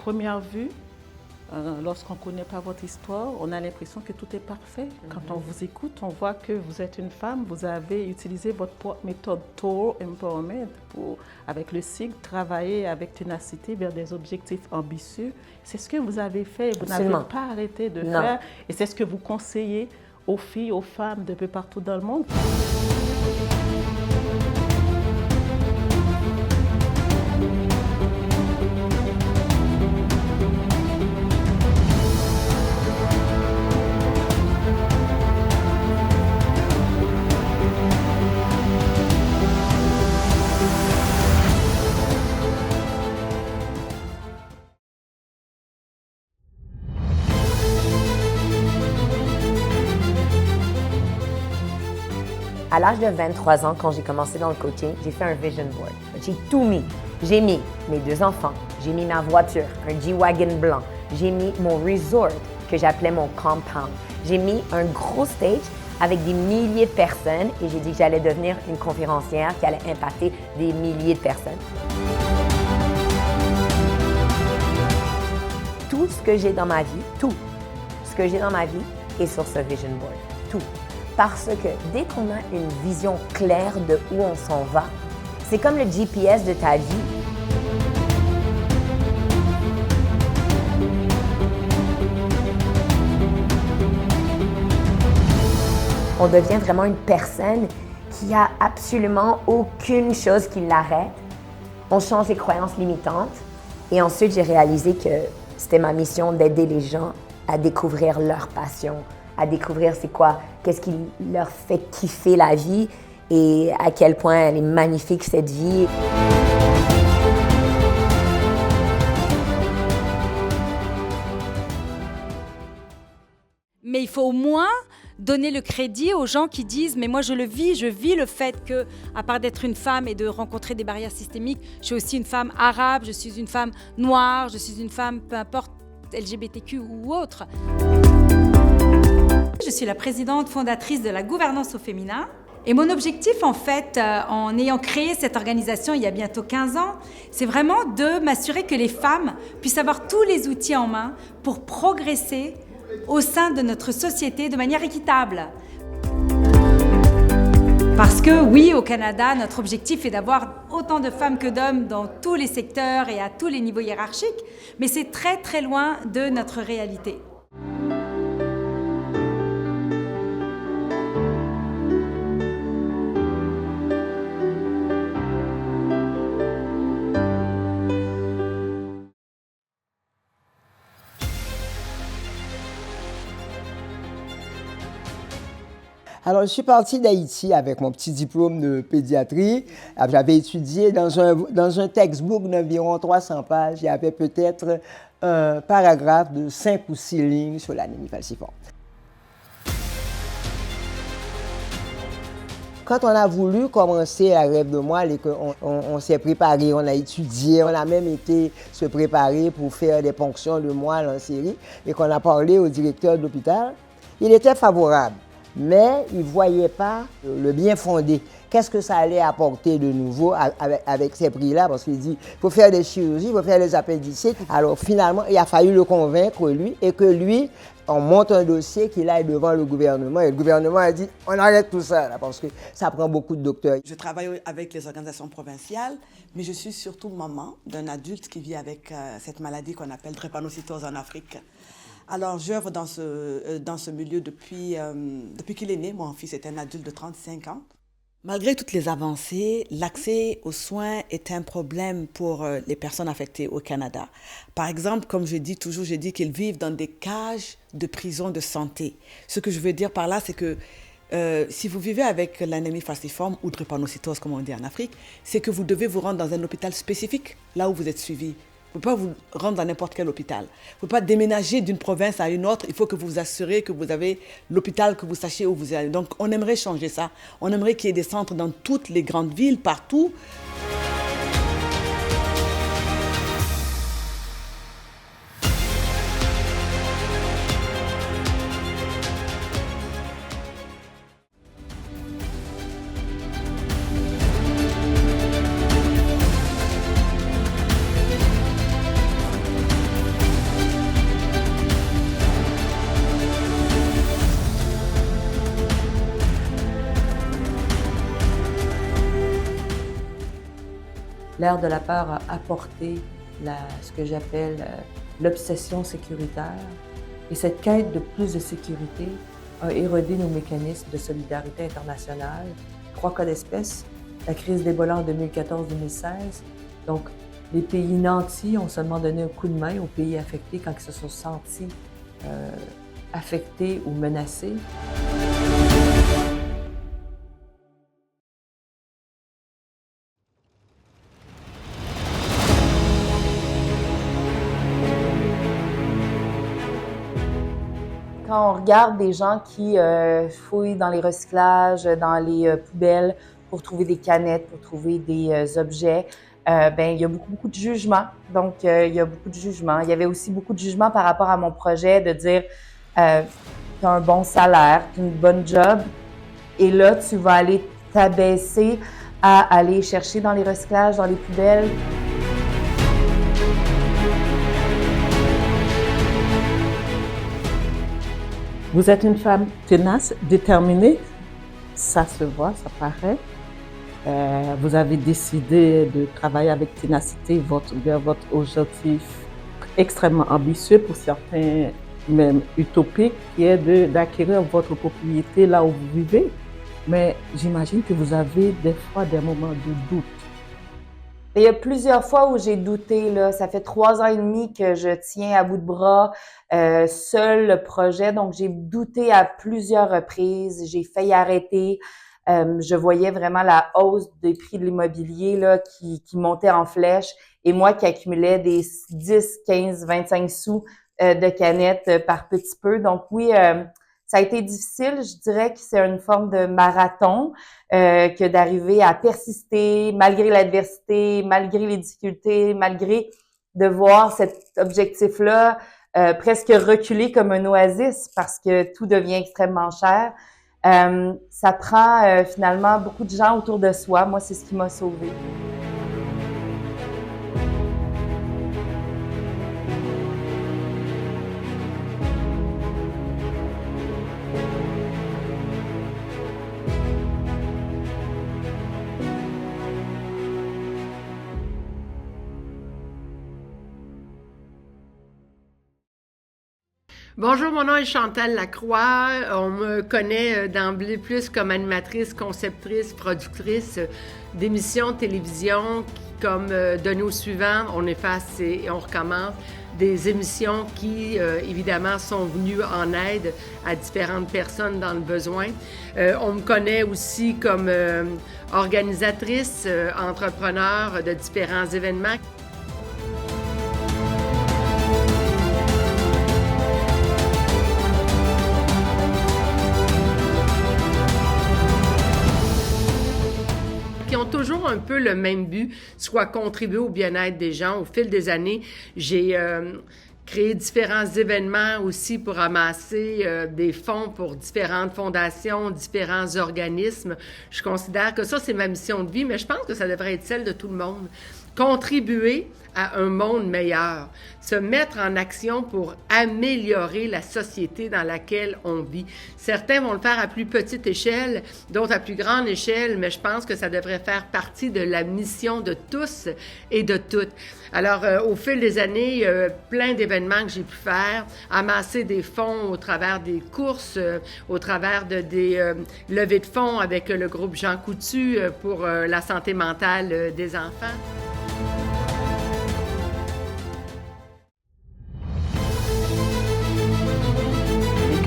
première vue, lorsqu'on ne connaît pas votre histoire, on a l'impression que tout est parfait. Quand on vous écoute, on voit que vous êtes une femme, vous avez utilisé votre propre méthode Toro Empowerment pour, avec le SIG, travailler avec ténacité vers des objectifs ambitieux. C'est ce que vous avez fait, vous n'avez pas arrêté de faire. Et c'est ce que vous conseillez aux filles, aux femmes de peu partout dans le monde. À l'âge de 23 ans, quand j'ai commencé dans le coaching, j'ai fait un vision board. J'ai tout mis. J'ai mis mes 2 enfants, j'ai mis ma voiture, un G-Wagon blanc, j'ai mis mon resort que j'appelais mon compound. J'ai mis un gros stage avec des milliers de personnes et j'ai dit que j'allais devenir une conférencière qui allait impacter des milliers de personnes. Tout ce que j'ai dans ma vie, tout ce que j'ai dans ma vie est sur ce vision board. Tout. Parce que dès qu'on a une vision claire de où on s'en va, c'est comme le GPS de ta vie. On devient vraiment une personne qui a absolument aucune chose qui l'arrête. On change les croyances limitantes. Et ensuite, j'ai réalisé que c'était ma mission d'aider les gens à découvrir leur passion, à découvrir c'est quoi, qu'est-ce qui leur fait kiffer la vie et à quel point elle est magnifique cette vie. Mais il faut au moins donner le crédit aux gens qui disent « mais moi je vis le fait que, à part d'être une femme et de rencontrer des barrières systémiques, je suis aussi une femme arabe, je suis une femme noire, je suis une femme, peu importe, LGBTQ ou autre ». Je suis la présidente fondatrice de la gouvernance au féminin. Et mon objectif, en fait, en ayant créé cette organisation il y a bientôt 15 ans, c'est vraiment de m'assurer que les femmes puissent avoir tous les outils en main pour progresser au sein de notre société de manière équitable. Parce que oui, au Canada, notre objectif est d'avoir autant de femmes que d'hommes dans tous les secteurs et à tous les niveaux hiérarchiques, mais c'est très très loin de notre réalité. Alors, je suis partie d'Haïti avec mon petit diplôme de pédiatrie. J'avais étudié dans un textbook d'environ 300 pages. Il y avait peut-être un paragraphe de 5 ou 6 lignes sur l'anémie falciforme. Quand on a voulu commencer la grève de moelle, on s'est préparé, on a étudié, on a même été se préparer pour faire des ponctions de moelle en série et qu'on a parlé au directeur de l'hôpital, il était favorable. Mais il ne voyait pas le bien fondé. Qu'est-ce que ça allait apporter de nouveau avec ces prix-là? Parce qu'il dit qu'il faut faire des chirurgies, il faut faire des appendicites. Alors finalement, il a fallu le convaincre, lui, et que lui, on monte un dossier qu'il aille devant le gouvernement. Et le gouvernement a dit, on arrête tout ça, là, parce que ça prend beaucoup de docteurs. Je travaille avec les organisations provinciales, mais je suis surtout maman d'un adulte qui vit avec cette maladie qu'on appelle drépanocytose en Afrique. Alors, j'œuvre dans ce milieu depuis qu'il est né. Mon fils est un adulte de 35 ans. Malgré toutes les avancées, l'accès aux soins est un problème pour les personnes affectées au Canada. Par exemple, comme je dis toujours, je dis qu'ils vivent dans des cages de prison de santé. Ce que je veux dire par là, c'est que si vous vivez avec l'anémie falciforme ou drépanocytose, comme on dit en Afrique, c'est que vous devez vous rendre dans un hôpital spécifique, là où vous êtes suivi. Vous ne pouvez pas vous rendre dans n'importe quel hôpital. Vous ne pouvez pas déménager d'une province à une autre. Il faut que vous vous assurez que vous avez l'hôpital, que vous sachiez où vous allez. Donc, on aimerait changer ça. On aimerait qu'il y ait des centres dans toutes les grandes villes, partout. L'ère de la peur a apporté ce que j'appelle l'obsession sécuritaire. Et cette quête de plus de sécurité a érodé nos mécanismes de solidarité internationale. 3 cas d'espèce, la crise d'Ebola en 2014-2016. Donc, les pays nantis ont seulement donné un coup de main aux pays affectés quand ils se sont sentis affectés ou menacés. Quand on regarde des gens qui fouillent dans les recyclages, dans les poubelles pour trouver des canettes, pour trouver des objets, il y a beaucoup de jugement. Donc, il y a beaucoup de jugement. Il y avait aussi beaucoup de jugement par rapport à mon projet de dire tu as un bon salaire, tu as une bonne job, et là, tu vas aller t'abaisser à aller chercher dans les recyclages, dans les poubelles. Vous êtes une femme tenace, déterminée, ça se voit, ça paraît. Vous avez décidé de travailler avec ténacité vers votre objectif extrêmement ambitieux, pour certains même utopique, qui est d'acquérir votre propriété là où vous vivez. Mais j'imagine que vous avez des fois des moments de doute. Il y a plusieurs fois où j'ai douté, là. Ça fait 3 ans et demi que je tiens à bout de bras seul le projet, donc j'ai douté à plusieurs reprises. J'ai failli arrêter. Je voyais vraiment la hausse des prix de l'immobilier là, qui montait en flèche, et moi qui accumulais des 10, 15, 25 sous de canettes par petit peu. Donc oui, ça a été difficile. Je dirais que c'est une forme de marathon que d'arriver à persister malgré l'adversité, malgré les difficultés, malgré de voir cet objectif-là presque reculer comme un oasis parce que tout devient extrêmement cher. Ça prend finalement beaucoup de gens autour de soi. Moi, c'est ce qui m'a sauvée. Bonjour, mon nom est Chantal Lacroix. On me connaît d'emblée plus comme animatrice, conceptrice, productrice d'émissions de télévision comme Donner au suivant, On efface et on recommence. Des émissions qui, évidemment, sont venues en aide à différentes personnes dans le besoin. On me connaît aussi comme organisatrice, entrepreneur de différents événements. Qui ont toujours un peu le même but, soit contribuer au bien-être des gens. Au fil des années, j'ai créé différents événements aussi pour amasser des fonds pour différentes fondations, différents organismes. Je considère que ça, c'est ma mission de vie, mais je pense que ça devrait être celle de tout le monde. Contribuer à un monde meilleur, se mettre en action pour améliorer la société dans laquelle on vit. Certains vont le faire à plus petite échelle, d'autres à plus grande échelle, mais je pense que ça devrait faire partie de la mission de tous et de toutes. Alors, au fil des années, plein d'événements que j'ai pu faire, amasser des fonds au travers des courses, au travers des levées de fonds avec le groupe Jean Coutu pour la santé mentale des enfants.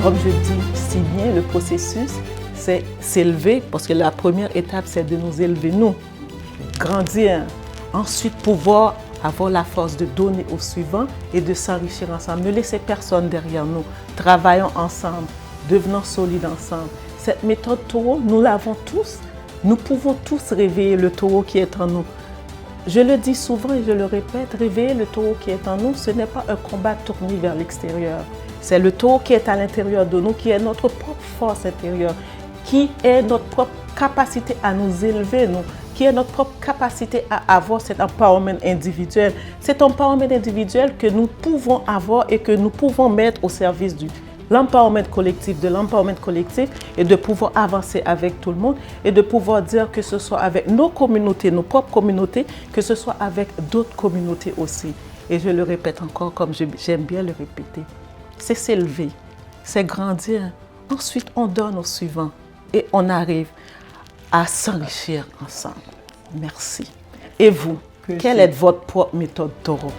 Comme je dis si bien, le processus, c'est s'élever, parce que la première étape, c'est de nous élever, nous, grandir, ensuite pouvoir avoir la force de donner au suivant et de s'enrichir ensemble. Ne laissez personne derrière nous. Travaillons ensemble, devenons solides ensemble. Cette méthode taureau, nous l'avons tous. Nous pouvons tous réveiller le taureau qui est en nous. Je le dis souvent et je le répète, réveiller le taureau qui est en nous, ce n'est pas un combat tourné vers l'extérieur. C'est le taureau qui est à l'intérieur de nous, qui est notre propre force intérieure, qui est notre propre capacité à nous élever, nous, qui est notre propre capacité à avoir cet empowerment individuel. Cet empowerment individuel que nous pouvons avoir et que nous pouvons mettre au service l'empowerment collectif, de l'empowerment collectif et de pouvoir avancer avec tout le monde et de pouvoir dire que ce soit avec nos communautés, nos propres communautés, que ce soit avec d'autres communautés aussi. Et je le répète encore comme j'aime bien le répéter. C'est s'élever, c'est grandir. Ensuite, on donne au suivant et on arrive à s'enrichir ensemble. Merci. Et vous, quelle est votre propre méthode Toro?